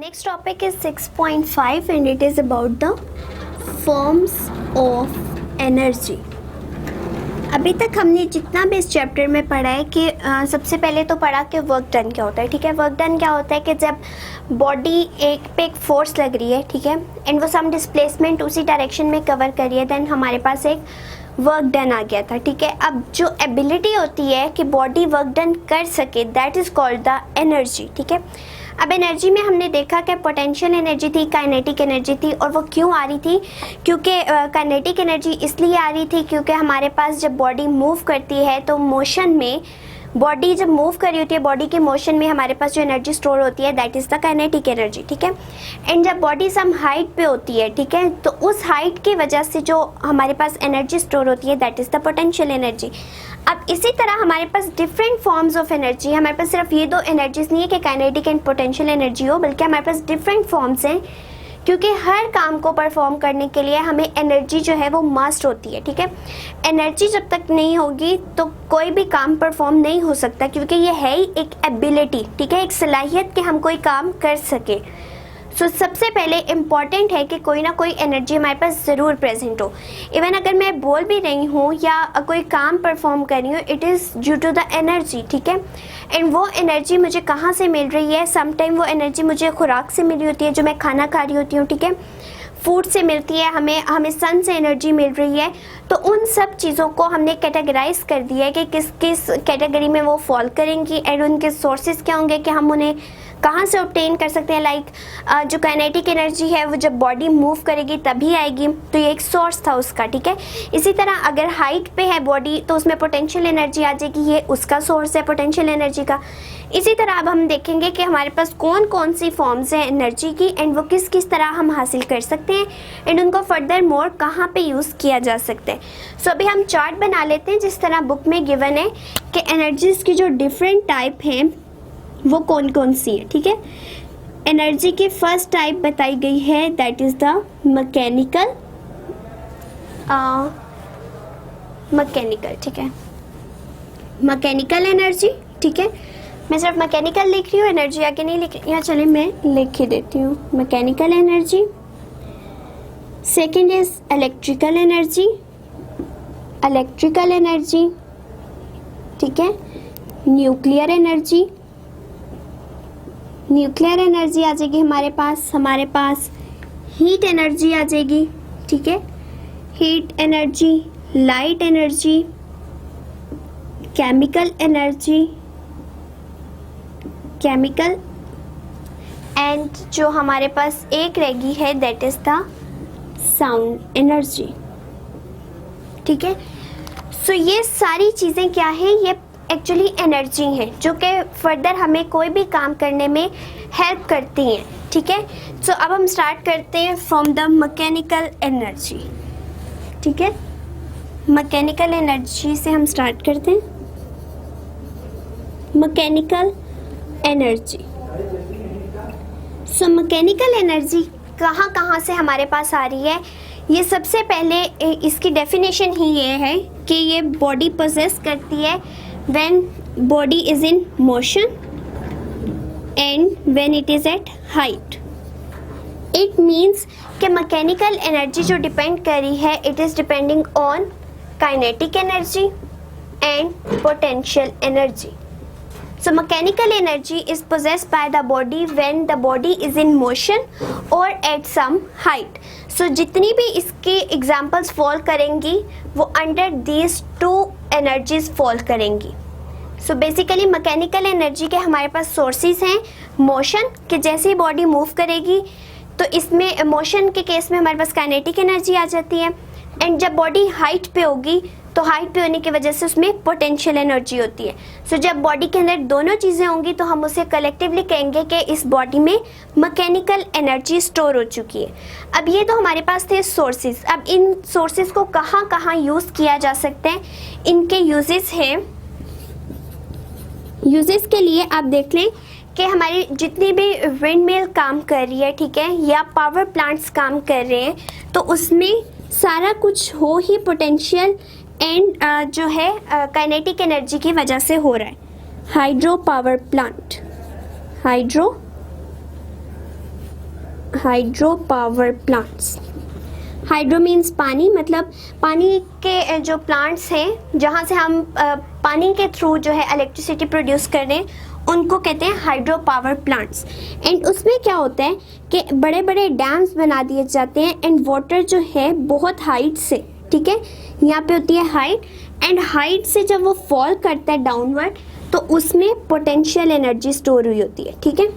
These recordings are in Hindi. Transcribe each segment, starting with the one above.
Next topic is 6.5 and it is about the forms of energy. अभी तक हमने जितना भी इस चैप्टर में पढ़ा है कि सबसे पहले तो पढ़ा कि वर्क डन क्या होता है. ठीक है, वर्क डन क्या होता है कि जब बॉडी एक फोर्स लग रही है, ठीक है, एंड वो सम डिस्प्लेसमेंट उसी डायरेक्शन में कवर कर रही है, देन हमारे पास एक वर्क डन आ गया था. ठीक है, अब जो एबिलिटी होती है कि बॉडी वर्क डन कर सके, that is called the energy. ठीक है, अब एनर्जी में हमने देखा कि पोटेंशियल एनर्जी थी, काइनेटिक एनर्जी थी, और वो क्यों आ रही थी? क्योंकि काइनेटिक एनर्जी इसलिए आ रही थी क्योंकि हमारे पास जब बॉडी मूव करती है तो मोशन में, बॉडी जब मूव कर रही होती है, बॉडी के मोशन में हमारे पास जो एनर्जी स्टोर होती है that is the kinetic energy. ठीक है, एंड जब बॉडी सम हाइट पे होती है, ठीक है, तो उस हाइट की वजह से जो हमारे पास एनर्जी स्टोर होती है that is the potential energy. अब इसी तरह हमारे पास डिफरेंट फॉर्म्स ऑफ एनर्जी, हमारे पास सिर्फ ये दो एनर्जीज नहीं है कि काइनेटिक एंड पोटेंशियल एनर्जी हो, बल्कि हमारे पास डिफरेंट फॉर्म्स हैं क्योंकि हर काम को परफॉर्म करने के लिए हमें एनर्जी जो है वो मस्ट होती है. ठीक है, एनर्जी जब तक नहीं होगी तो कोई भी काम परफॉर्म नहीं हो सकता क्योंकि ये है ही एक एबिलिटी. ठीक है, एक सलाहियत कि हम कोई काम कर सके. सो सबसे पहले इम्पॉर्टेंट है कि कोई ना कोई एनर्जी हमारे पास ज़रूर प्रेजेंट हो. इवन अगर मैं बोल भी रही हूँ या कोई काम परफॉर्म कर रही हूँ, it is due to the energy. ठीक है, एंड वो एनर्जी मुझे कहाँ से मिल रही है? समटाइम वो एनर्जी मुझे खुराक से मिल रही होती है, जो मैं खाना खा रही होती हूँ. ठीक है, फूड से मिलती है, हमें सन से एनर्जी मिल रही है. तो उन सब चीज़ों को हमने कैटेगराइज कर दिया है कि किस किस कैटेगरी में वो फॉल करेंगी एंड उनके सोर्सेज क्या होंगे कि हम उन्हें कहाँ से ऑब्टेन कर सकते हैं. लाइक जो काइनेटिक एनर्जी है वो जब बॉडी मूव करेगी तभी आएगी, तो ये एक सोर्स था उसका. ठीक है, इसी तरह अगर हाइट पे है बॉडी तो उसमें पोटेंशियल एनर्जी आ जाएगी, ये उसका सोर्स है पोटेंशियल एनर्जी का. इसी तरह अब हम देखेंगे कि हमारे पास कौन कौन सी फॉर्म्स हैं एनर्जी की एंड वो किस किस तरह हम हासिल कर सकते हैं एंड उनको फर्दर मोर कहाँ पे यूज़ किया जा सकता है. सो अभी हम चार्ट बना लेते हैं जिस तरह बुक में गिवन है कि एनर्जीज़ की जो डिफरेंट टाइप हैं वो कौन कौन सी है. ठीक है, एनर्जी की फर्स्ट टाइप बताई गई है दैट इज़ द मैकेनिकल. ठीक है, मैकेनिकल एनर्जी. ठीक है, मैं सिर्फ मैकेनिकल लिख रही हूँ, एनर्जी आगे नहीं लिख रही. यहाँ चले मैं लिख ही देती हूँ mechanical energy. Second is electrical energy. ठीक है, न्यूक्लियर एनर्जी आ जाएगी हमारे पास हीट एनर्जी आ जाएगी. ठीक है, heat energy, light energy, chemical and जो हमारे पास एक रहेगी है that is the sound energy. ठीक है, सो ये सारी चीज़ें क्या हैं? ये एक्चुअली एनर्जी हैं जो कि फर्दर हमें कोई भी काम करने में हेल्प करती हैं. ठीक है, सो अब हम स्टार्ट करते हैं फ्रॉम द मैकेनिकल एनर्जी. ठीक है, मैकेनिकल एनर्जी से हम स्टार्ट करते हैं. Mechanical energy. So mechanical energy कहाँ से हमारे पास आ रही है? ये सबसे पहले इसकी डेफिनेशन ही ये है कि ये बॉडी पोजेस करती है when body is in motion and when it is at height. It means कि मैकेनिकल एनर्जी जो डिपेंड कर रही है it is depending on kinetic energy and potential energy. So mechanical energy is possessed by the body when the body is in motion or at some height. So जितनी भी इसके एग्जाम्पल्स फॉल करेंगी वो under these two energies fall करेंगी. सो बेसिकली मैकेनिकल एनर्जी के हमारे पास सोर्सेज हैं. मोशन, कि जैसे ही बॉडी मूव करेगी तो इसमें मोशन के केस में हमारे पास काइनेटिक एनर्जी आ जाती है. एंड जब बॉडी हाइट पे होगी तो हाइट पे होने की वजह से उसमें पोटेंशियल एनर्जी होती है. सो जब बॉडी के अंदर दोनों चीज़ें होंगी तो हम उसे कलेक्टिवली कहेंगे कि इस बॉडी में मैकेनिकल एनर्जी स्टोर हो चुकी है. अब ये तो हमारे पास थे सोर्सेज. अब इन सोर्सेज को कहाँ यूज़ किया जा सकता है, इनके यूजेस हैं. यूजेस के लिए आप देख लें कि हमारी जितनी भी विंड मिल काम कर रही है, ठीक है, या पावर प्लांट्स काम कर रहे हैं, तो उसमें सारा कुछ हो ही पोटेंशियल एंड जो है काइनेटिक एनर्जी की वजह से हो रहा है. Hydro hydro power plants. Hydro means पानी, मतलब पानी के जो प्लांट्स हैं जहाँ से हम पानी के थ्रू जो है इलेक्ट्रिसिटी प्रोड्यूस कर रहे हैं उनको कहते हैं हाइड्रो पावर प्लांट्स। एंड उसमें क्या होता है कि बड़े बड़े डैम्स बना दिए जाते हैं एंड वाटर जो है बहुत हाइट से, ठीक है, यहाँ पे होती है हाइट, एंड हाइट से जब वो फॉल करता है डाउनवर्ड तो उसमें पोटेंशियल एनर्जी स्टोर हुई होती है, ठीक है।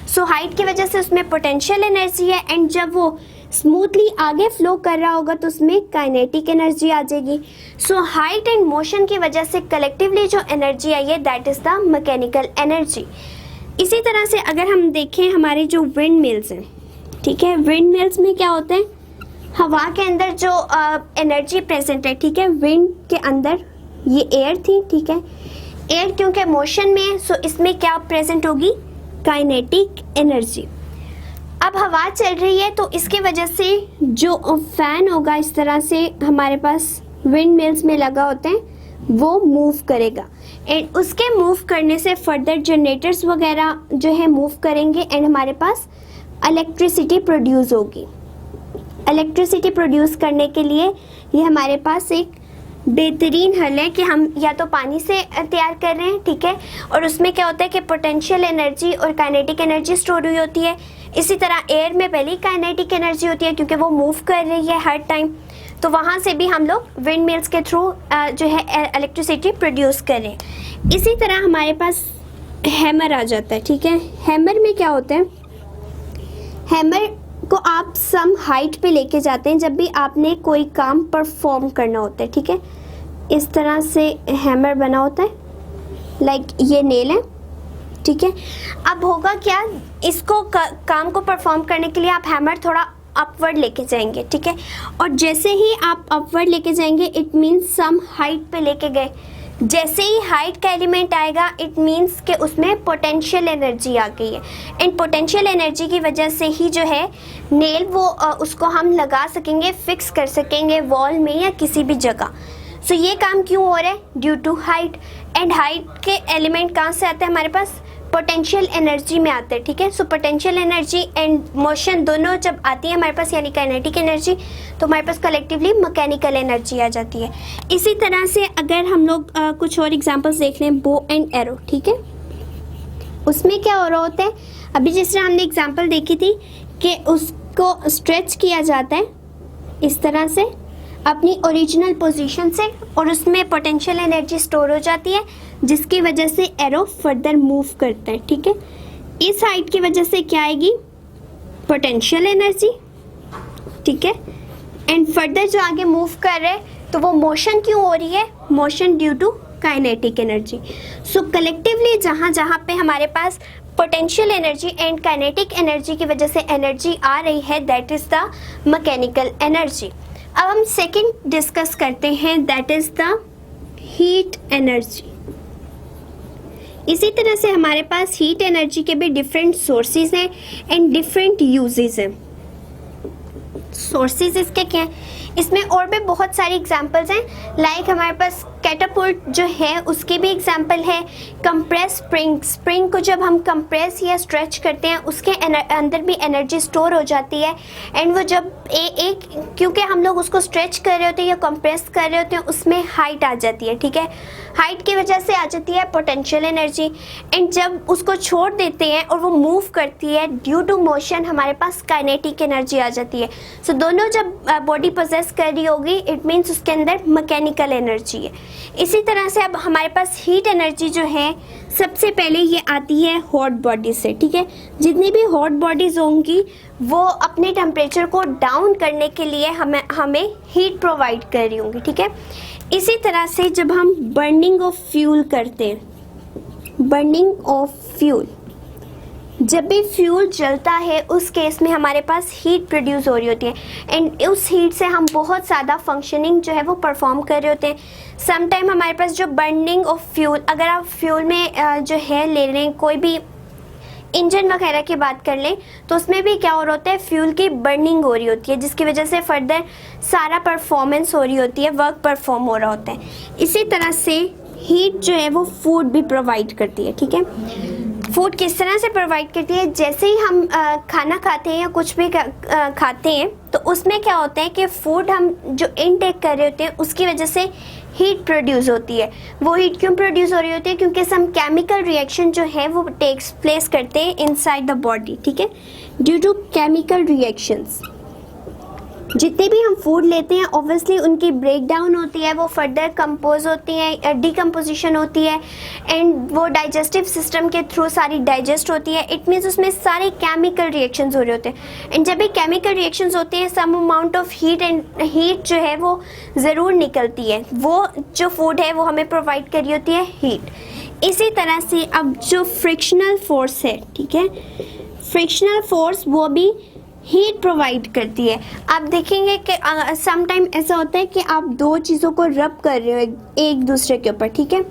सो हाइट की वजह से उसमें पोटेंशियल एनर्जी है एंड जब वो स्मूथली आगे फ्लो कर रहा होगा तो उसमें काइनेटिक एनर्जी आ जाएगी। सो हाइट एंड मोशन की वजह से कलेक्टिवली जो एनर्जी आई है that is the mechanical energy. इसी तरह से अगर हम देखें हमारे जो विंड मिल्स हैं, ठीक है, विंड मिल्स में क्या होता है, हवा के अंदर जो एनर्जी प्रेजेंट है, ठीक है, विंड के अंदर ये एयर थी, ठीक है, एयर क्योंकि मोशन में है सो इसमें क्या प्रेजेंट होगी, काइनेटिक एनर्जी। अब हवा चल रही है तो इसकी वजह से जो फैन होगा इस तरह से हमारे पास विंड मिल्स में लगा होता है वो मूव करेगा एंड उसके मूव करने से फर्दर जनरेटर्स वगैरह जो है मूव करेंगे एंड हमारे पास इलेक्ट्रिसिटी प्रोड्यूस होगी। इलेक्ट्रिसिटी प्रोड्यूस करने के लिए ये हमारे पास एक बेहतरीन हल है कि हम या तो पानी से तैयार कर रहे हैं, ठीक है, और उसमें क्या होता है कि पोटेंशियल एनर्जी और काइनेटिक एनर्जी स्टोर हुई होती है। इसी तरह एयर में पहले ही काइनेटिक एनर्जी होती है क्योंकि वो मूव कर रही है हर टाइम, तो वहाँ से भी हम लोग विंड मिल्स के थ्रू जो है इलेक्ट्रिसिटी प्रोड्यूस कर रहे हैं। इसी तरह हमारे पास हैमर आ जाता है, ठीक है। हैमर में क्या होता है, हैमर को आप सम हाइट पे लेके जाते हैं जब भी आपने कोई काम परफॉर्म करना होता है, ठीक है। इस तरह से हैमर बना होता है, लाइक ये नेल है, ठीक है। अब होगा क्या, इसको काम को परफॉर्म करने के लिए आप हैमर थोड़ा अपवर्ड लेके जाएंगे, ठीक है, और जैसे ही आप अपवर्ड लेके जाएंगे इट मीन्स सम हाइट पे लेके गए, जैसे ही हाइट का एलिमेंट आएगा इट मीन्स कि उसमें पोटेंशियल एनर्जी आ गई है एंड पोटेंशियल एनर्जी की वजह से ही जो है नेल वो उसको हम लगा सकेंगे, फिक्स कर सकेंगे वॉल में या किसी भी जगह। सो ये काम क्यों हो रहा है, due to height, and height के एलिमेंट कहाँ से आते हैं हमारे पास, पोटेंशियल एनर्जी में आते हैं, ठीक है। So potential energy and motion दोनों जब आती है हमारे पास यानी काइनेटिक एनर्जी, तो हमारे पास कलेक्टिवली मैकेनिकल एनर्जी आ जाती है। इसी तरह से अगर हम लोग कुछ और एग्जांपल्स देख लें, बो एंड एरो, ठीक है, उसमें क्या हो रहा होता है, अभी जिस तरह हमने एग्जांपल देखी थी कि उसको स्ट्रेच किया जाता है इस तरह से अपनी ओरिजिनल पोजीशन से और उसमें पोटेंशियल एनर्जी स्टोर हो जाती है जिसकी वजह से एरो फर्दर मूव करता है, ठीक है। इस हाइट की वजह से क्या आएगी, पोटेंशियल एनर्जी, ठीक है, एंड फर्दर जो आगे मूव कर रहे हैं तो वो मोशन क्यों हो रही है, motion due to kinetic energy. So collectively जहाँ जहाँ पे हमारे पास potential energy and kinetic energy की वजह से एनर्जी आ रही है that is the mechanical energy. अब हम सेकंड डिस्कस करते हैं that is the heat energy. इसी तरह से हमारे पास हीट एनर्जी के भी डिफरेंट सोर्सेज हैं एंड डिफरेंट यूजेस हैं। सोर्सेज इसके क्या हैं, इसमें और भी बहुत सारी एग्जांपल्स हैं, लाइक हमारे पास कैटापुल्ट जो है उसके भी एग्जांपल है। कंप्रेस स्प्रिंग, स्प्रिंग को जब हम कंप्रेस या स्ट्रेच करते हैं उसके अंदर भी एनर्जी स्टोर हो जाती है एंड वो जब एक क्योंकि हम लोग उसको स्ट्रेच कर रहे होते हैं या कंप्रेस कर रहे होते हैं उसमें हाइट आ जाती है, ठीक है। हाइट की वजह से आ जाती है पोटेंशियल एनर्जी एंड जब उसको छोड़ देते हैं और वो मूव करती है ड्यू टू मोशन हमारे पास काइनेटिक एनर्जी आ जाती है। सो दोनों जब बॉडी पोजेस कर रही होगी इट मीन्स उसके अंदर मैकेनिकल एनर्जी है। इसी तरह से अब हमारे पास हीट एनर्जी जो है सबसे पहले ये आती है हॉट बॉडी से, ठीक है। जितनी भी हॉट बॉडीज होंगी वो अपने टेम्परेचर को डाउन करने के लिए हमें हीट प्रोवाइड कर रही होंगी, ठीक है। इसी तरह से जब हम बर्निंग ऑफ फ्यूल करते हैं, बर्निंग ऑफ फ्यूल, जब भी फ्यूल जलता है उस केस में हमारे पास हीट प्रोड्यूस हो रही होती है एंड उस हीट से हम बहुत ज़्यादा फंक्शनिंग जो है वो परफॉर्म कर रहे होते हैं। सम टाइम हमारे पास जो बर्निंग ऑफ फ्यूल, अगर आप फ्यूल में जो है ले रहे हैं कोई भी इंजन वगैरह की बात कर लें तो उसमें भी क्या हो रहा होता है, फ्यूल की बर्निंग हो रही होती है जिसकी वजह से फर्दर सारा परफॉर्मेंस हो रही होती है, वर्क परफॉर्म हो रहा होता है। इसी तरह से हीट जो है वो फूड भी प्रोवाइड करती है, ठीक है। फूड किस तरह से प्रोवाइड करती है, जैसे ही हम खाना खाते हैं या कुछ भी खाते हैं तो उसमें क्या होता है कि फूड हम जो इनटेक कर रहे होते हैं उसकी वजह से हीट प्रोड्यूस होती है। वो हीट क्यों प्रोड्यूस हो रही होती है? क्योंकि सम केमिकल रिएक्शन जो है वो टेक्स प्लेस करते हैं इनसाइड द बॉडी, ठीक है, ड्यू टू केमिकल रिएक्शंस। जितने भी हम फूड लेते हैं ऑब्वियसली उनकी ब्रेक डाउन होती है, वो फर्दर कंपोज होती है, डिकम्पोजिशन होती है एंड वो डाइजेस्टिव सिस्टम के थ्रू सारी डाइजेस्ट होती है। इट मीन्स उसमें सारे केमिकल रिएक्शंस हो रहे होते हैं एंड जब भी केमिकल रिएक्शंस होते हैं सम अमाउंट ऑफ हीट जो है वो ज़रूर निकलती है। वो जो फूड है वो हमें प्रोवाइड कर रही होती है हीट। इसी तरह से अब जो फ्रिक्शनल फोर्स है, ठीक है, फ्रिक्शनल फोर्स वो भी हीट प्रोवाइड करती है। आप देखेंगे कि सम टाइम ऐसा होता है कि आप दो चीज़ों को रब कर रहे हो एक दूसरे के ऊपर, ठीक है,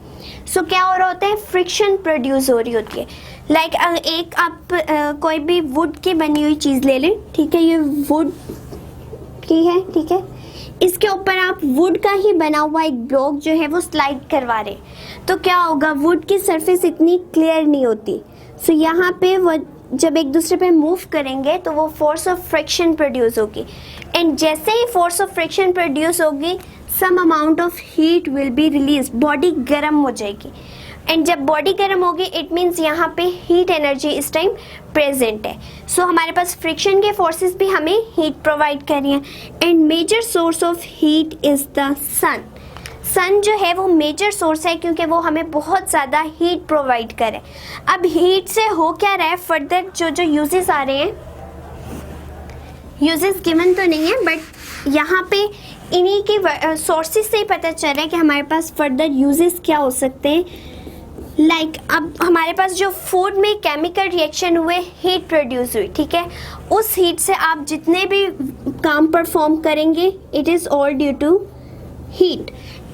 सो क्या हो रहा होता है? फ्रिक्शन प्रोड्यूस हो रही होती है। लाइक एक आप कोई भी वुड की बनी हुई चीज़ ले लें, ठीक है, ये वुड की है, ठीक है, इसके ऊपर आप वुड का ही बना हुआ एक ब्लॉक जो है वो स्लाइड करवा रहे, तो क्या होगा? वुड की सरफेस इतनी क्लियर नहीं होती, सो यहाँ पे वो जब एक दूसरे पे मूव करेंगे तो वो फोर्स ऑफ फ्रिक्शन प्रोड्यूस होगी एंड जैसे ही फोर्स ऑफ फ्रिक्शन प्रोड्यूस होगी some amount of heat will be release, body गर्म हो जाएगी एंड जब बॉडी गर्म होगी इट मीन्स यहाँ पे हीट एनर्जी इस टाइम प्रेजेंट है। सो हमारे पास फ्रिक्शन के फोर्सेस भी हमें हीट प्रोवाइड कर रही हैं and major source of heat is the sun. Sun जो है वो मेजर सोर्स है क्योंकि वो हमें बहुत ज़्यादा हीट प्रोवाइड करे। अब हीट से हो क्या रहा है? फर्दर जो यूजेस आ रहे हैं, यूजेस गिवन तो नहीं है बट यहाँ पे इन्हीं के सोर्सेस से ही पता चल रहा है कि हमारे पास फर्दर यूजेस क्या हो सकते हैं। लाइक अब हमारे पास जो फूड में केमिकल रिएक्शन हुए हीट प्रोड्यूस हुई, ठीक है, उस हीट से आप जितने भी काम परफॉर्म करेंगे it is all due to heat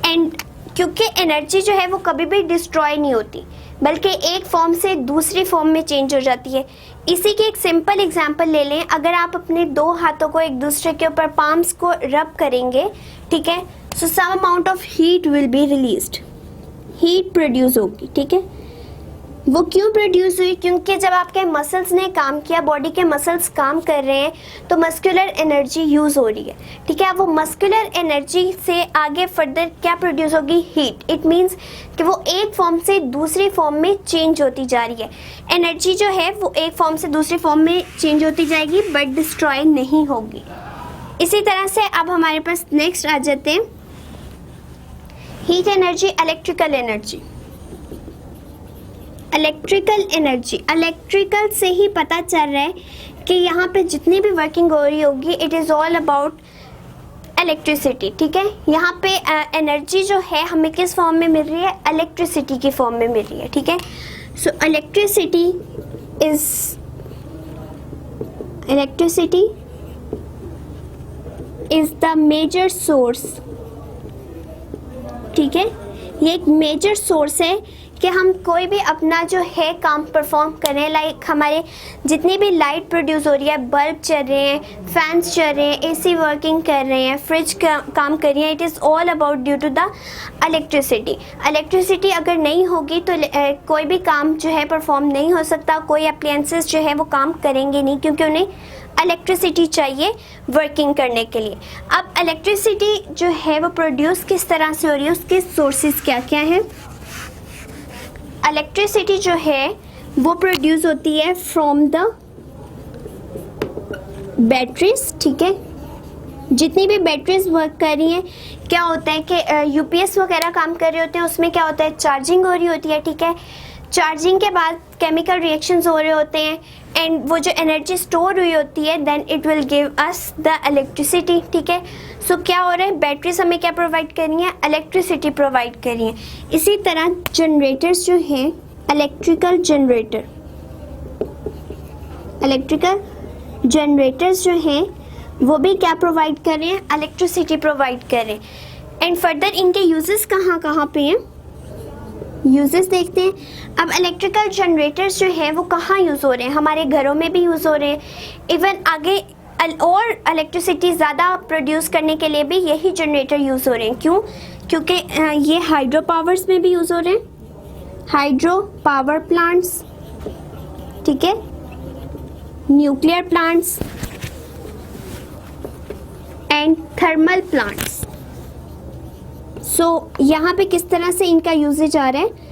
and क्योंकि एनर्जी जो है वो कभी भी डिस्ट्रॉय नहीं होती बल्कि एक फॉर्म से दूसरी फॉर्म में चेंज हो जाती है। इसी की एक सिंपल एग्जांपल ले लें, अगर आप अपने दो हाथों को एक दूसरे के ऊपर पाम्स को रब करेंगे, ठीक है, so some amount of heat will be released, heat produce होगी, ठीक है। वो क्यों प्रोड्यूस हुई? क्योंकि जब आपके मसल्स ने काम किया, बॉडी के मसल्स काम कर रहे हैं तो मस्कुलर एनर्जी यूज़ हो रही है, ठीक है। वो मस्कुलर एनर्जी से आगे फर्दर क्या प्रोड्यूस होगी? हीट। इट मीन्स कि वो एक फॉर्म से दूसरी फॉर्म में चेंज होती जा रही है। एनर्जी जो है वो एक फॉर्म से दूसरी फॉर्म में चेंज होती जाएगी बट डिस्ट्रॉय नहीं होगी। इसी तरह से अब हमारे पास नेक्स्ट आ जाते हैं heat energy, electrical energy. Electrical energy, electrical से ही पता चल रहा है कि यहाँ पे जितनी भी वर्किंग हो रही होगी it is all about electricity, ठीक है। यहाँ पे एनर्जी जो है हमें किस फॉर्म में मिल रही है? इलेक्ट्रिसिटी की फॉर्म में मिल रही है, ठीक है। So electricity is the major source, ठीक है। ये एक मेजर सोर्स है कि हम कोई भी अपना जो है काम परफॉर्म करें। लाइक हमारे जितनी भी लाइट प्रोड्यूस हो रही है, बल्ब चल रहे हैं, फैंस चल रहे हैं, एसी वर्किंग कर रहे हैं, फ्रिज काम कर रही है, it is all about due to the electricity. Electricity अगर नहीं होगी तो कोई भी काम जो है परफॉर्म नहीं हो सकता, कोई अप्लायंसेस जो है वो काम करेंगे नहीं क्योंकि उन्हें इलेक्ट्रिसिटी चाहिए वर्किंग करने के लिए। अब इलेक्ट्रिसिटी जो है वो प्रोड्यूस किस तरह से हो रही है, उसके सोर्सेज क्या क्या हैं? इलेक्ट्रिसिटी जो है वो प्रोड्यूस होती है फ्रॉम द बैटरीज, ठीक है। जितनी भी बैटरीज वर्क कर रही हैं, क्या होता है कि यूपीएस वगैरह काम कर रहे होते हैं, उसमें क्या होता है? चार्जिंग हो रही होती है, ठीक है। चार्जिंग के बाद केमिकल रिएक्शंस हो रहे होते हैं एंड वो जो एनर्जी स्टोर हुई होती है then it will give us the electricity, ठीक है। सो क्या हो रहा है? बैटरीज हमें क्या प्रोवाइड कर रही हैं? इलेक्ट्रिसिटी प्रोवाइड कर रही हैं। इसी तरह जनरेटर्स जो हैं, इलेक्ट्रिकल जनरेटर्स जो हैं वो भी क्या प्रोवाइड कर रहे हैं? इलेक्ट्रिसिटी प्रोवाइड कर रहे हैं। एंड फर्दर इनके यूजेस कहाँ पे हैं? यूजेस देखते हैं। अब इलेक्ट्रिकल जनरेटर्स जो हैं वो कहाँ यूज़ हो रहे हैं? हमारे घरों में भी यूज़ हो रहे हैं। इवन आगे और इलेक्ट्रिसिटी ज़्यादा प्रोड्यूस करने के लिए भी यही जनरेटर यूज़ हो रहे हैं। क्यों? क्योंकि ये हाइड्रो पावर्स में भी यूज़ हो रहे हैं, हाइड्रो पावर प्लांट्स, ठीक है, nuclear plants and thermal plants. So यहाँ पे किस तरह से इनका यूजेज आ रहा है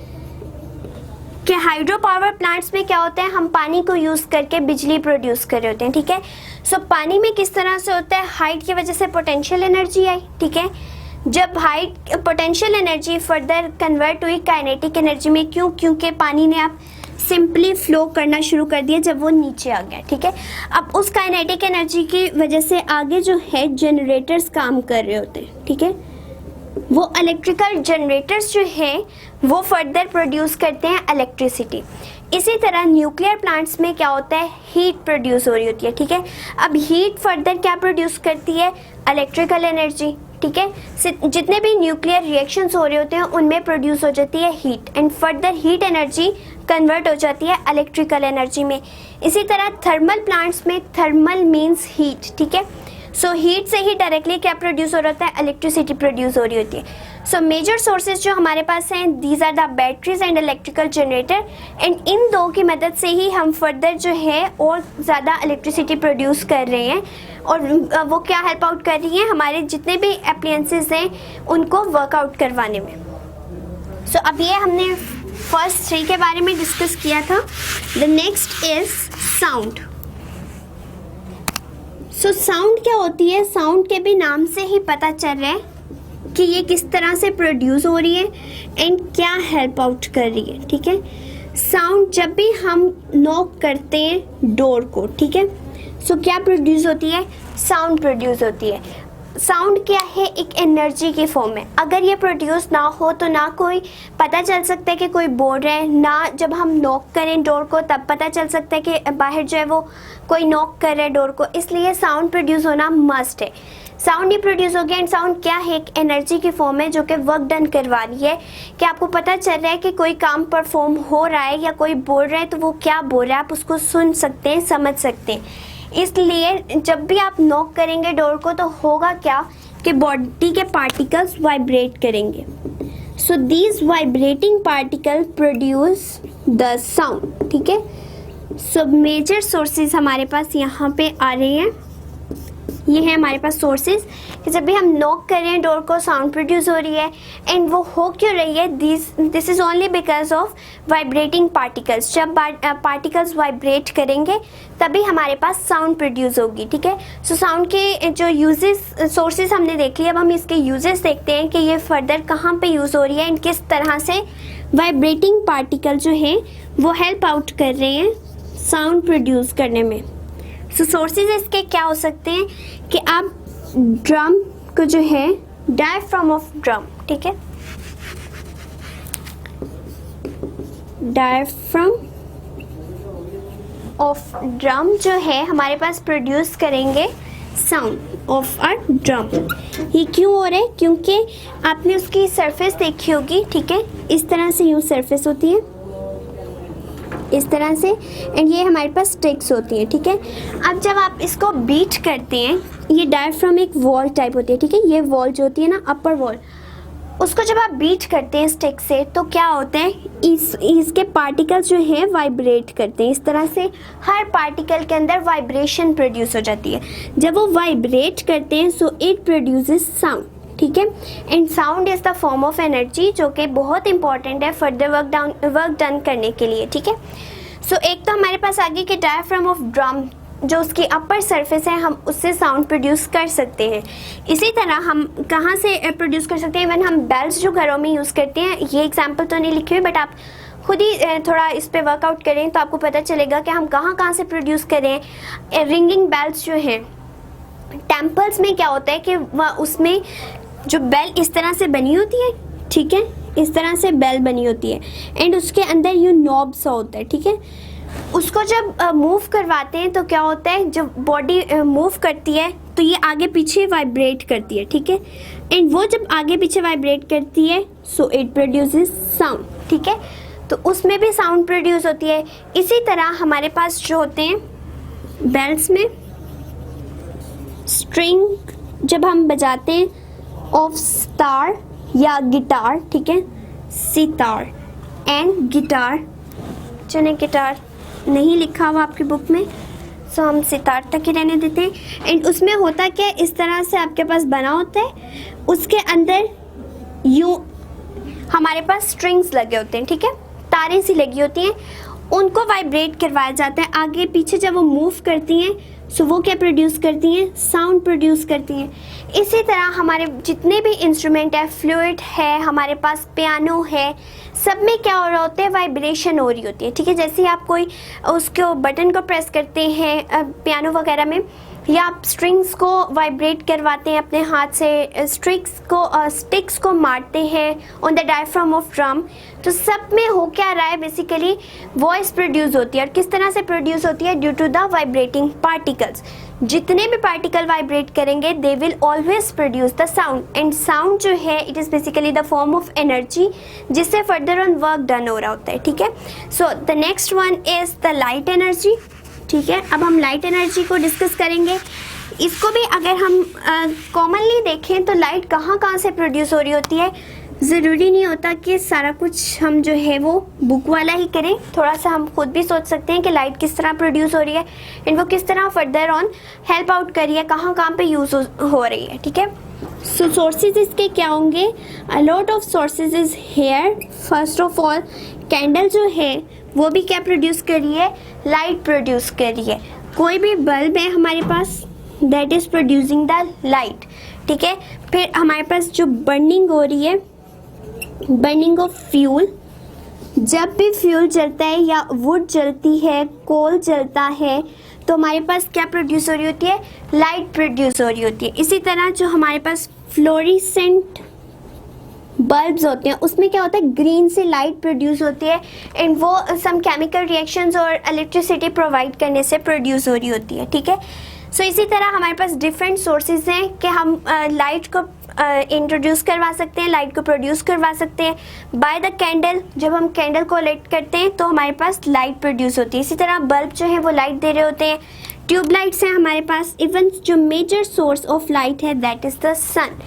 कि हाइड्रो पावर प्लांट्स में क्या होता है, हम पानी को यूज़ करके बिजली प्रोड्यूस कर रहे होते हैं, ठीक है। सो पानी में किस तरह से होता है, हाइट की वजह से पोटेंशियल एनर्जी आई, ठीक है। जब height potential energy further convert हुई काइनेटिक एनर्जी में, क्यों, क्योंकि पानी ने आप सिंपली फ्लो करना शुरू कर दिया जब वो नीचे आ गया, ठीक है। अब उस काइनेटिक एनर्जी की वजह से आगे जो है जनरेटर्स काम कर रहे होते हैं, ठीक है। वो इलेक्ट्रिकल जनरेटर्स जो है वो फर्दर प्रोड्यूस करते हैं इलेक्ट्रिसिटी। इसी तरह न्यूक्लियर प्लांट्स में क्या होता है, हीट प्रोड्यूस हो रही होती है, ठीक है। अब हीट फर्दर क्या प्रोड्यूस करती है, इलेक्ट्रिकल एनर्जी, ठीक है। जितने भी न्यूक्लियर रिएक्शंस हो रहे होते हैं उनमें प्रोड्यूस हो जाती है heat and further heat energy convert हो जाती है इलेक्ट्रिकल एनर्जी में। इसी तरह थर्मल प्लांट्स में थर्मल मीन्स हीट, ठीक है। सो हीट से ही डायरेक्टली क्या प्रोड्यूस हो रहा है, इलेक्ट्रिसिटी प्रोड्यूस हो रही होती है। सो मेजर सोर्सेज जो हमारे पास हैं, these are the batteries and electrical generator, and इन दो की मदद से ही हम फर्दर जो है और ज़्यादा इलेक्ट्रिसिटी प्रोड्यूस कर रहे हैं। और वो क्या हेल्प आउट कर रही हैं, हमारे जितने भी एप्लायंसेस हैं उनको वर्कआउट करवाने में। सो अब ये हमने फर्स्ट 3 के बारे में डिस्कस किया था। The next is sound. So sound क्या होती है, साउंड के भी नाम से ही पता चल रहा है कि ये किस तरह से प्रोड्यूस हो रही है एंड क्या हेल्प आउट कर रही है, ठीक है। साउंड जब भी हम नॉक करते हैं डोर को, ठीक है, सो क्या प्रोड्यूस होती है, साउंड प्रोड्यूस होती है। साउंड क्या है, एक एनर्जी की फॉर्म है। अगर ये प्रोड्यूस ना हो तो ना कोई पता चल सकता है कि कोई बोल रहा है, ना जब हम नॉक करें डोर को तब पता चल सकता है कि बाहर जो है वो कोई नॉक कर रहा है डोर को। इसलिए साउंड प्रोड्यूस होना मस्ट है। साउंड ही प्रोड्यूस हो गया एंड साउंड क्या है, एक एनर्जी की फॉर्म है जो कि वर्क डन करवा रही है, कि आपको पता चल रहा है कि कोई काम परफॉर्म हो रहा है या कोई बोल रहा है तो वो क्या बोल रहा है आप उसको सुन सकते हैं, समझ सकते हैं। इसलिए जब भी आप नॉक करेंगे डोर को तो होगा क्या कि बॉडी के पार्टिकल्स वाइब्रेट करेंगे। So these vibrating particle produce the sound, ठीक है। सो मेजर सोर्सेज हमारे पास यहाँ पे आ रहे हैं, ये है हमारे पास सोर्सेज कि जब भी हम नॉक कर रहे हैं डोर को साउंड प्रोड्यूस हो रही है। एंड वो हो क्यों रही है, this is only because of vibrating particles. जब पार्टिकल्स वाइब्रेट करेंगे तभी हमारे पास साउंड प्रोड्यूस होगी, ठीक है। सो साउंड के जो यूजेस सोर्सेज हमने देख लिए, अब हम इसके यूजेस देखते हैं कि ये फर्दर कहाँ पे यूज़ हो रही है एंड किस तरह से वाइब्रेटिंग पार्टिकल जो है वो हेल्प आउट कर रहे हैं साउंड प्रोड्यूस करने में। सो सोर्सेज इसके क्या हो सकते हैं कि आप ड्रम को जो है, डायफ्राम ऑफ ड्रम, ठीक है, डायफ्राम ऑफ ड्रम जो है हमारे पास प्रोड्यूस करेंगे साउंड ऑफ अ ड्रम। ये क्यों हो रहा है, क्योंकि आपने उसकी सरफेस देखी होगी, ठीक है, इस तरह से यूँ सरफेस होती है, इस तरह से, एंड ये हमारे पास स्टिक्स होती हैं, ठीक है। अब जब आप इसको बीट करते हैं, ये डायफ्राम एक वॉल टाइप होती है, ठीक है, ये वॉल जो होती है ना, अपर वॉल, उसको जब आप बीट करते हैं स्टिक से तो क्या होता है, इसके पार्टिकल्स जो हैं वाइब्रेट करते हैं। इस तरह से हर पार्टिकल के अंदर वाइब्रेशन प्रोड्यूस हो जाती है। जब वो वाइब्रेट करते हैं सो इट प्रोड्यूसेस साउंड, ठीक है। And sound is the form of energy जो कि बहुत इंपॉर्टेंट है फर्दर वर्क डन करने के लिए, ठीक है। सो एक तो हमारे पास आगे के डायफ्राम ऑफ ड्रम, जो उसकी अपर सरफेस है, हम उससे साउंड प्रोड्यूस कर सकते हैं। इसी तरह हम कहाँ से प्रोड्यूस कर सकते हैं, इवन हम बेल्स जो घरों में यूज़ करते हैं, ये एग्जाम्पल तो नहीं लिखे हुए बट आप खुद ही थोड़ा इस पर वर्कआउट करें तो आपको पता चलेगा कि हम कहाँ कहाँ से प्रोड्यूस करें। रिंगिंग बेल्स जो हैं टेम्पल्स में क्या होता है कि वह उसमें जो बेल इस तरह से बनी होती है, ठीक है, इस तरह से बेल बनी होती है एंड उसके अंदर यूँ नॉब सा होता है, ठीक है। उसको जब मूव करवाते हैं तो क्या होता है, जब बॉडी मूव करती है तो ये आगे पीछे वाइब्रेट करती है, ठीक है। एंड वो जब आगे पीछे वाइब्रेट करती है सो इट प्रोड्यूसेस साउंड, ठीक है। तो उसमें भी साउंड प्रोड्यूस होती है। इसी तरह हमारे पास जो होते हैं बेल्स में स्ट्रिंग जब हम बजाते हैं ऑफ सितार या गिटार, ठीक है, सितार एंड गिटार, चने गिटार नहीं लिखा हुआ आपकी बुक में, सो हम सितार तक ही रहने देते हैं। एंड उसमें होता क्या है, इस तरह से आपके पास बना होता है, उसके अंदर यूँ हमारे पास स्ट्रिंग्स लगे होते हैं, ठीक है, तारें सी लगी होती हैं, उनको वाइब्रेट करवाया जाता है। आगे पीछे जब वो मूव करती हैं सो वो क्या प्रोड्यूस करती हैं, साउंड प्रोड्यूस करती हैं। इसी तरह हमारे जितने भी इंस्ट्रूमेंट है, फ्लूइड है, हमारे पास पियानो है, सब में क्या हो रहा होता है, वाइब्रेशन हो रही होती है, ठीक है। जैसे आप कोई उसको बटन को प्रेस करते हैं पियानो वगैरह में, या आप स्ट्रिंग्स को वाइब्रेट करवाते हैं अपने हाथ से, स्टिक्स को मारते हैं on the diaphragm of drum, तो सब में हो क्या रहा है, बेसिकली वॉइस प्रोड्यूस होती है। और किस तरह से प्रोड्यूस होती है, due to the vibrating particles. जितने भी पार्टिकल वाइब्रेट करेंगे they will always produce the sound, and sound जो है it is basically the form of energy, जिससे फर्दर ऑन वर्क डन हो रहा होता है, ठीक है। So the next one is the light energy, ठीक है। अब हम लाइट एनर्जी को डिस्कस करेंगे। इसको भी अगर हम कॉमनली देखें तो लाइट कहाँ कहाँ से प्रोड्यूस हो रही होती है, ज़रूरी नहीं होता कि सारा कुछ हम जो है वो बुक वाला ही करें, थोड़ा सा हम खुद भी सोच सकते हैं कि लाइट किस तरह प्रोड्यूस हो रही है एंड वो किस तरह फर्दर ऑन हेल्प आउट कर रही है, कहाँ कहाँ पे यूज़ हो रही है, ठीक है। सो सोर्सेज इसके क्या होंगे, a lot of sources is here. First of all candle जो है वो भी क्या प्रोड्यूस कर रही है, लाइट प्रोड्यूस कर रही है। कोई भी बल्ब है हमारे पास that is producing the light, ठीक है। फिर हमारे पास जो बर्निंग हो रही है, बर्निंग ऑफ फ्यूल, जब भी फ्यूल जलता है या वुड जलती है, कोल जलता है, तो हमारे पास क्या प्रोड्यूस हो रही होती है, लाइट प्रोड्यूस हो रही होती है। इसी तरह जो हमारे पास फ्लोरिसेंट बल्ब्स होते हैं उसमें क्या होता है, ग्रीन से लाइट प्रोड्यूस होती है एंड वो सम केमिकल रिएक्शंस और इलेक्ट्रिसिटी प्रोवाइड करने से प्रोड्यूस हो रही होती है, ठीक है। सो इसी तरह हमारे पास डिफरेंट सोर्सेज हैं कि हम लाइट को इंट्रोड्यूस करवा सकते हैं, लाइट को प्रोड्यूस करवा सकते हैं बाय द कैंडल। जब हम कैंडल को लाइट करते हैं तो हमारे पास लाइट प्रोड्यूस होती है। इसी तरह बल्ब जो है वो लाइट दे रहे होते हैं, ट्यूबलाइट्स हैं हमारे पास। इवन जो मेजर सोर्स ऑफ लाइट है दैट इज़ द सन,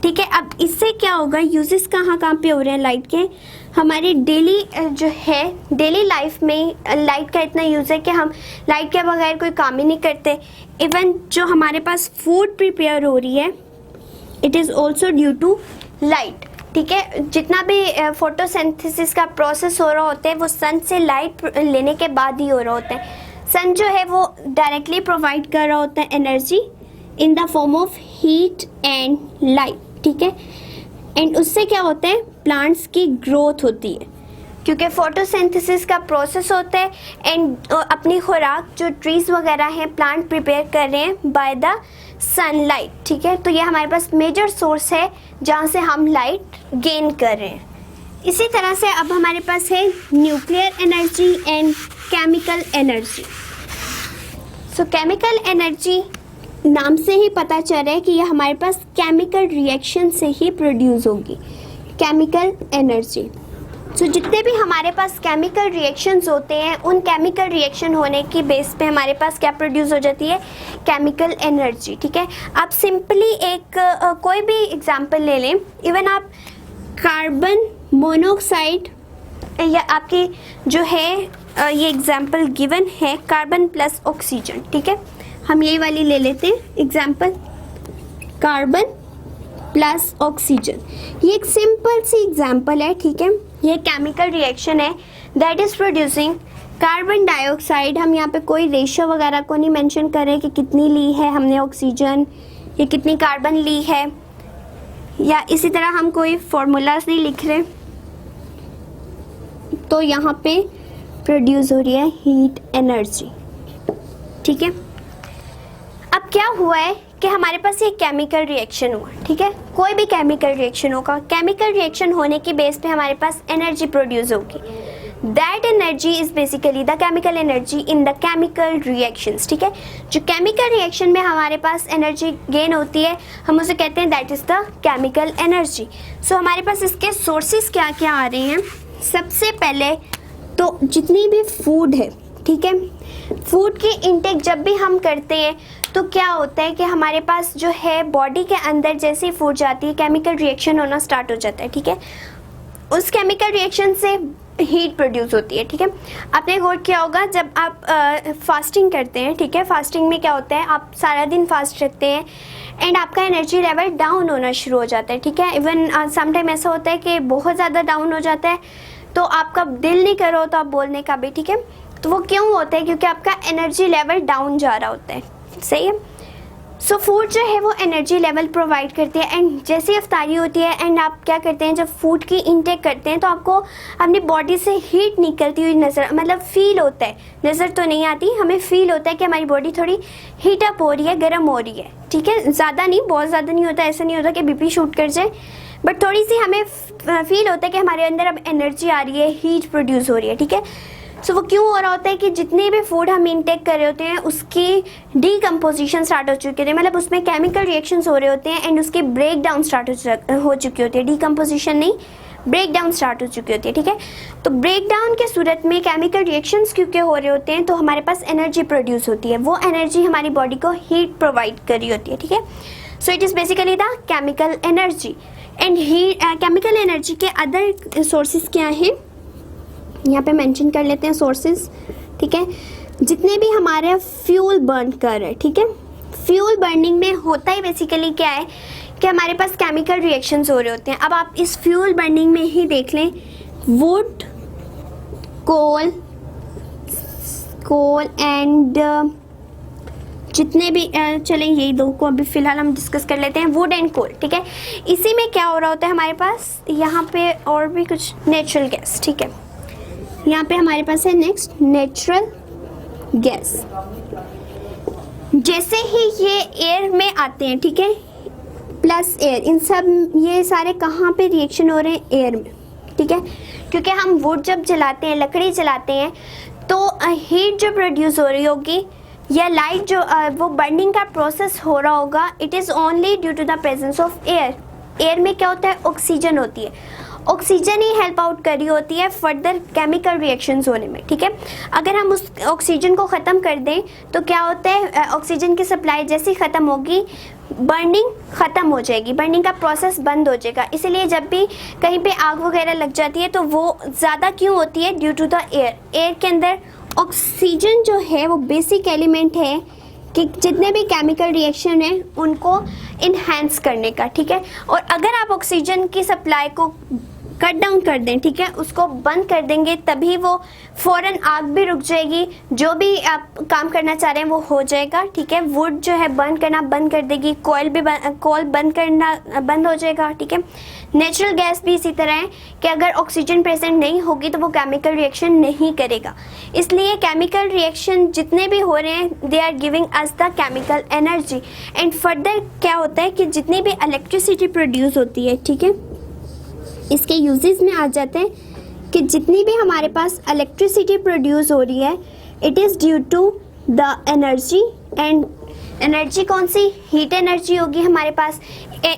ठीक है। अब इससे क्या होगा, यूजेस कहाँ कहाँ पे हो रहे हैं लाइट के, हमारे डेली जो है डेली लाइफ में लाइट का इतना यूज़ है कि हम लाइट के बगैर कोई काम ही नहीं करते। इवन जो हमारे पास फूड प्रिपेयर हो रही है it is also due to light, ठीक है। जितना भी फोटोसिंथेसिस का प्रोसेस हो रहा होता है वो सन से लाइट लेने के बाद ही हो रहा होता है। सन जो है वो डायरेक्टली प्रोवाइड कर रहा होता है energy in the form of heat and light, ठीक है। एंड उससे क्या होता है, प्लांट्स की ग्रोथ होती है क्योंकि फोटोसिंथेसिस का प्रोसेस होता है एंड अपनी खुराक जो ट्रीज़ वगैरह हैं प्लांट प्रिपेयर कर रहे हैं बाय द सनलाइट, ठीक है। तो ये हमारे पास मेजर सोर्स है जहाँ से हम लाइट गेन कर रहे हैं। इसी तरह से अब हमारे पास है nuclear energy and chemical energy. So chemical energy नाम से ही पता चल रहा है कि ये हमारे पास केमिकल रिएक्शन से ही प्रोड्यूस होगी, केमिकल एनर्जी। सो जितने भी हमारे पास केमिकल रिएक्शंस होते हैं उन केमिकल रिएक्शन होने की बेस पे हमारे पास क्या प्रोड्यूस हो जाती है, केमिकल एनर्जी, ठीक है। आप सिंपली एक कोई भी एग्जांपल ले लें, इवन आप कार्बन मोनोऑक्साइड या आपकी जो है ये एग्जांपल गिवन है कार्बन प्लस ऑक्सीजन, ठीक है। हम ये वाली ले लेते हैं एग्जांपल, कार्बन प्लस ऑक्सीजन। ये एक सिंपल सी एग्जांपल है, ठीक है। ये केमिकल रिएक्शन है that is producing carbon dioxide. हम यहाँ पे कोई रेशो वगैरह को नहीं मेंशन कर रहे कि कितनी ली है हमने ऑक्सीजन या कितनी कार्बन ली है, या इसी तरह हम कोई फॉर्मूलाज नहीं लिख रहे। तो यहाँ पे प्रोड्यूस हो रही है हीट एनर्जी, ठीक है। अब क्या हुआ है कि हमारे पास ये केमिकल रिएक्शन हुआ, ठीक है। कोई भी केमिकल रिएक्शन होगा, केमिकल रिएक्शन होने की बेस पे हमारे पास एनर्जी प्रोड्यूस होगी। That energy is basically the chemical energy in the chemical reactions, ठीक है। जो केमिकल रिएक्शन में हमारे पास एनर्जी गेन होती है हम उसे कहते हैं that is the chemical energy. So हमारे पास इसके सोर्सेज क्या क्या आ रहे हैं। सबसे पहले तो जितनी भी फूड है, ठीक है, फूड की इनटेक जब भी हम करते हैं तो क्या होता है कि हमारे पास जो है बॉडी के अंदर जैसे ही फूड जाती है केमिकल रिएक्शन होना स्टार्ट हो जाता है, ठीक है। उस केमिकल रिएक्शन से हीट प्रोड्यूस होती है, ठीक है। आपने गौर किया होगा जब आप फास्टिंग करते हैं, ठीक है, फास्टिंग में क्या होता है, आप सारा दिन फास्ट रखते हैं एंड आपका एनर्जी लेवल डाउन होना शुरू हो जाता है, ठीक है। इवन समटाइम ऐसा होता है कि बहुत ज़्यादा डाउन हो जाता है तो आपका दिल नहीं कर रहा होता आप बोलने का भी, ठीक है। तो वो क्यों होता है, क्योंकि आपका एनर्जी लेवल डाउन जा रहा होता है, सही है। सो फूड जो है वो एनर्जी लेवल प्रोवाइड करती है एंड जैसी अफ्तारी होती है एंड आप क्या करते हैं, जब फूड की इनटेक करते हैं तो आपको अपनी बॉडी से हीट निकलती हुई नज़र, मतलब फील होता है, नज़र तो नहीं आती, हमें फील होता है कि हमारी बॉडी थोड़ी हीट अप हो रही है, गर्म हो रही है, ठीक है। ज़्यादा नहीं, बहुत ज़्यादा नहीं होता, ऐसा नहीं होता कि बीपी शूट कर जाए, बट थोड़ी सी हमें फील होता है कि हमारे अंदर अब एनर्जी आ रही है, हीट प्रोड्यूस हो रही है, ठीक है। सो वो क्यों हो रहा होता है कि जितने भी फूड हम इंटेक कर रहे होते हैं उसकी डीकम्पोजिशन स्टार्ट हो चुकी होती है, मतलब उसमें केमिकल रिएक्शंस हो रहे होते हैं एंड उसकी ब्रेक डाउन स्टार्ट हो चुकी होती है, डीकम्पोजिशन नहीं, ब्रेक डाउन स्टार्ट हो चुकी होती है, ठीक है। तो ब्रेक डाउन के सूरत में केमिकल रिएक्शंस क्योंकि हो रहे होते हैं तो हमारे पास एनर्जी प्रोड्यूस होती है, वो एनर्जी हमारी बॉडी को हीट प्रोवाइड कर रही होती है, ठीक है। So it is basically the chemical energy and chemical energy के अदर सोर्सेज क्या हैं, यहाँ पे मेंशन कर लेते हैं सोर्सेज, ठीक है। जितने भी हमारे फ्यूल बर्न कर रहे हैं, ठीक है, फ्यूल बर्निंग में होता ही बेसिकली क्या है कि हमारे पास केमिकल रिएक्शंस हो रहे होते हैं। अब आप इस फ्यूल बर्निंग में ही देख लें, वुड, कोल एंड जितने भी चलें यही दो को अभी फ़िलहाल हम डिस्कस कर लेते हैं, वुड एंड कोल, ठीक है। इसी में क्या हो रहा होता है हमारे पास, यहाँ पे और भी कुछ नेचुरल गैस, ठीक है, यहाँ पे हमारे पास है नेक्स्ट नेचुरल गैस। जैसे ही ये एयर में आते हैं, ठीक है, प्लस एयर, इन सब ये सारे कहाँ पे रिएक्शन हो रहे हैं, एयर में, ठीक है। क्योंकि हम वुड जब जलाते हैं, लकड़ी जलाते हैं तो हीट जो प्रोड्यूस हो रही होगी या लाइट जो वो बर्निंग का प्रोसेस हो रहा होगा, it is only due to the presence of air. Air में क्या होता है, ऑक्सीजन होती है, ऑक्सीजन ही हेल्प आउट कर रही होती है फर्दर केमिकल रिएक्शंस होने में, ठीक है। अगर हम उस ऑक्सीजन को ख़त्म कर दें तो क्या होता है, ऑक्सीजन की सप्लाई जैसी ख़त्म होगी बर्निंग ख़त्म हो जाएगी, बर्निंग का प्रोसेस बंद हो जाएगा। इसलिए जब भी कहीं पे आग वगैरह लग जाती है तो वो ज़्यादा क्यों होती है, due to the air. Air के अंदर ऑक्सीजन जो है वो बेसिक एलिमेंट है कि जितने भी केमिकल रिएक्शन है उनको इन्हेंस करने का, ठीक है। और अगर आप ऑक्सीजन की सप्लाई को कट डाउन कर दें, ठीक है, उसको बंद कर देंगे, तभी वो फ़ौरन आग भी रुक जाएगी, जो भी आप काम करना चाह रहे हैं वो हो जाएगा, ठीक है। वुड जो है बर्न करना बंद कर देगी, कोल बंद करना बंद हो जाएगा, ठीक है। नेचुरल गैस भी इसी तरह है कि अगर ऑक्सीजन प्रेजेंट नहीं होगी तो वो केमिकल रिएक्शन नहीं करेगा। इसलिए केमिकल रिएक्शन जितने भी हो रहे हैं they are giving us the chemical energy and further क्या होता है कि जितनी भी इलेक्ट्रिसिटी प्रोड्यूस होती है, ठीक है, इसके यूजेस में आ जाते हैं कि जितनी भी हमारे पास इलेक्ट्रिसिटी प्रोड्यूस हो रही है it is due to the energy and energy कौन सी, हीट एनर्जी होगी हमारे पास।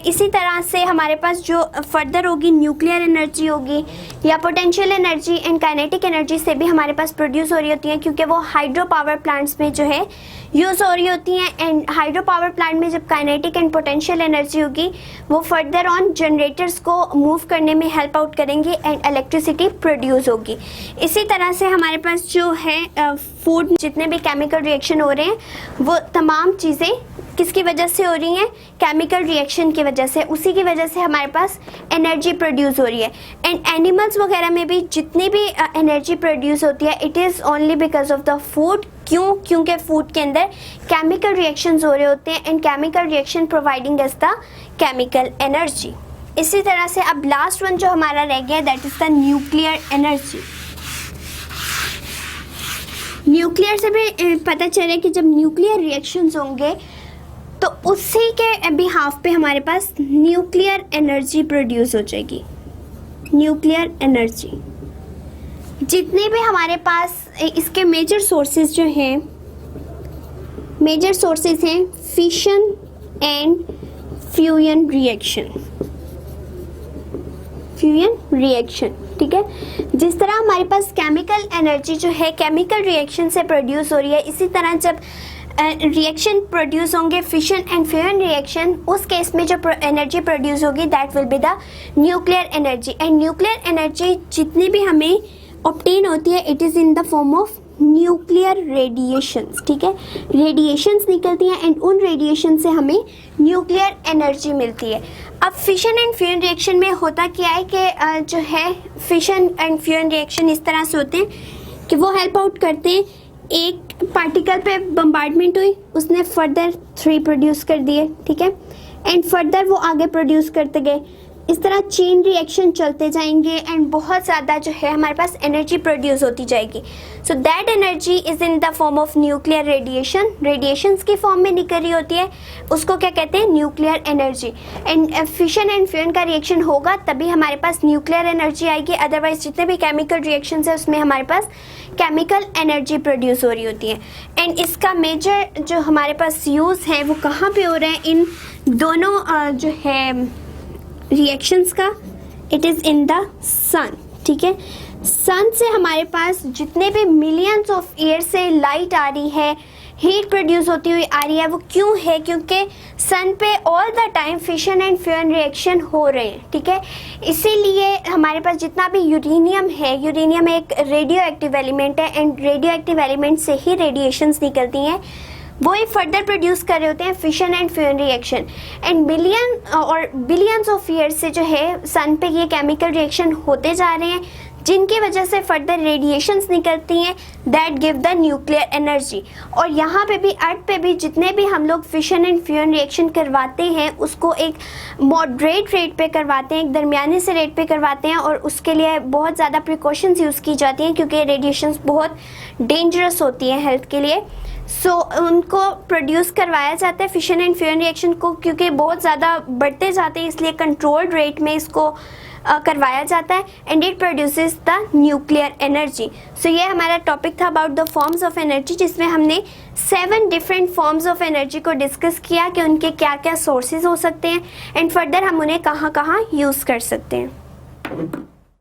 इसी तरह से हमारे पास जो फर्दर होगी न्यूक्लियर एनर्जी होगी या potential energy and kinetic energy से भी हमारे पास प्रोड्यूस हो रही होती हैं, क्योंकि वो हाइड्रो पावर प्लांट्स में जो है यूज़ हो रही होती हैं। एंड हाइड्रो पावर प्लांट में जब काइनेटिक एंड पोटेंशियल एनर्जी होगी वो फर्दर ऑन जनरेटर्स को मूव करने में हेल्प आउट करेंगे एंड इलेक्ट्रिसिटी प्रोड्यूस होगी। इसी तरह से हमारे पास जो है फूड जितने भी केमिकल रिएक्शन हो रहे हैं वो तमाम चीज़ें किसकी वजह से हो रही हैं, केमिकल रिएक्शन की वजह से, उसी की वजह से हमारे पास एनर्जी प्रोड्यूस हो रही है। एंड एनिमल्स वगैरह में भी जितनी भी एनर्जी प्रोड्यूस होती है it is only because of the food. क्यों, क्योंकि फूड के अंदर केमिकल रिएक्शंस हो रहे होते हैं and chemical reaction providing us the chemical energy. इसी तरह से अब लास्ट वन जो हमारा रह गया that is the nuclear energy. Nuclear से भी पता चले कि जब न्यूक्लियर रिएक्शंस होंगे तो उसी के बिहाफ पे हमारे पास न्यूक्लियर एनर्जी प्रोड्यूस हो जाएगी। न्यूक्लियर एनर्जी जितने भी हमारे पास इसके मेजर सोर्सेज जो हैं, मेजर सोर्सेज हैं fission and fusion reaction. Fusion reaction, ठीक है। जिस तरह हमारे पास केमिकल एनर्जी जो है केमिकल रिएक्शन से प्रोड्यूस हो रही है, इसी तरह जब रिएक्शन प्रोड्यूस होंगे फिशन एंड फ्यूजन रिएक्शन, उस केस में जो एनर्जी प्रोड्यूस होगी that will be the nuclear energy. And nuclear energy जितनी भी हमें ऑब्टेन होती है, it is in the form of nuclear radiations, ठीक है। रेडिएशंस निकलती हैं एंड उन रेडिएशन से हमें न्यूक्लियर एनर्जी मिलती है। अब फिशन एंड फ्यूजन रिएक्शन में होता क्या है कि जो है फिशन एंड फ्यूजन रिएक्शन इस तरह से होते हैं कि वो हेल्प आउट करते हैं। एक पार्टिकल पे बम्बार्डमेंट हुई, उसने फर्दर 3 प्रोड्यूस कर दिए, ठीक है, एंड फर्दर वो आगे प्रोड्यूस करते गए। इस तरह चेन रिएक्शन चलते जाएंगे एंड बहुत ज़्यादा जो है हमारे पास एनर्जी प्रोड्यूस होती जाएगी। So that energy is in the form of nuclear radiation, radiations की फॉर्म में निकल रही होती है, उसको क्या कहते हैं, nuclear energy. And fission and fusion का रिएक्शन होगा तभी हमारे पास न्यूक्लियर एनर्जी आएगी, अदरवाइज जितने भी केमिकल रिएक्शंस है उसमें हमारे पास केमिकल एनर्जी प्रोड्यूस हो रही होती है। एंड इसका मेजर जो हमारे पास यूज़ है वो कहाँ पे हो रहे हैं, इन दोनों जो है रिएक्शंस का, इट इज़ इन द सन, ठीक है। सन से हमारे पास जितने भी मिलियंस ऑफ ईयर से लाइट आ रही है, हीट प्रोड्यूस होती हुई आ रही है, वो क्यों है, क्योंकि सन पे all the time fission and fusion reaction हो रहे हैं, ठीक है। इसीलिए हमारे पास जितना भी यूरेनियम है, यूरेनियम एक रेडियो एक्टिव एलिमेंट है एंड रेडियो एक्टिव एलिमेंट से ही रेडिएशंस निकलती हैं, वो ही फर्दर प्रोड्यूस कर रहे होते हैं fission and fusion reaction. And billions of years से जो है सन पे ये केमिकल रिएक्शन होते जा रहे हैं, जिनकी वजह से फर्दर रेडिएशंस निकलती हैं that give the nuclear energy. और यहाँ पे भी अर्थ पे भी जितने भी हम लोग फिशन एंड फ्यूजन रिएक्शन करवाते हैं उसको एक मॉडरेट रेट पे करवाते हैं, एक दरमियाने से रेट पे करवाते हैं, और उसके लिए बहुत ज़्यादा प्रिकॉशंस यूज़ की जाती हैं क्योंकि रेडिएशंस बहुत डेंजरस होती हैं हेल्थ के लिए। सो उनको प्रोड्यूस करवाया जाता है फिशन एंड फ्यूजन रिएक्शन को, क्योंकि बहुत ज़्यादा बढ़ते जाते हैं इसलिए कंट्रोल्ड रेट में इसको करवाया जाता है and it produces the nuclear energy. So ये हमारा टॉपिक था about the forms of energy, जिसमें हमने 7 डिफरेंट फॉर्म्स ऑफ एनर्जी को डिस्कस किया कि उनके क्या क्या सोर्सेज हो सकते हैं एंड फर्दर हम उन्हें कहाँ कहाँ यूज़ कर सकते हैं।